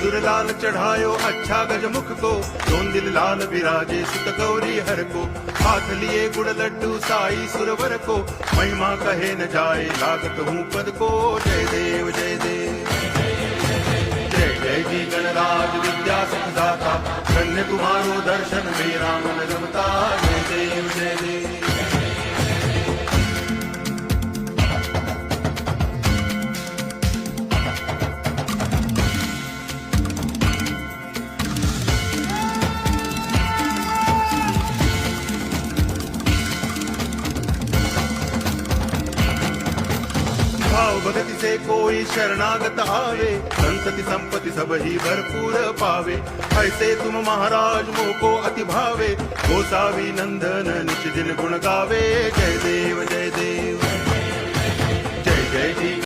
सिंदूर लाल चढ़ायो अच्छा गजमुख को, दोन दिल लाल विराजे सुत गौरी हर को, हाथ लिए गुड़ लड्डू साई सुरवर को, महिमा कहे न जाए लागत हूँ पद को। जय देव जय देव जय जय जी गणराज विद्या सुखदाता, धन्य तुम्हारो दर्शन मेरा मन रमता। जय देव जय देव भाव भगति से कोई शरणागत आवे, संतति संपत्ति सब ही भरपूर पावे। ऐसे तुम महाराज मोको अति भावे, गोसावी नंदन निज दिन गुण गावे। जय देव जय देव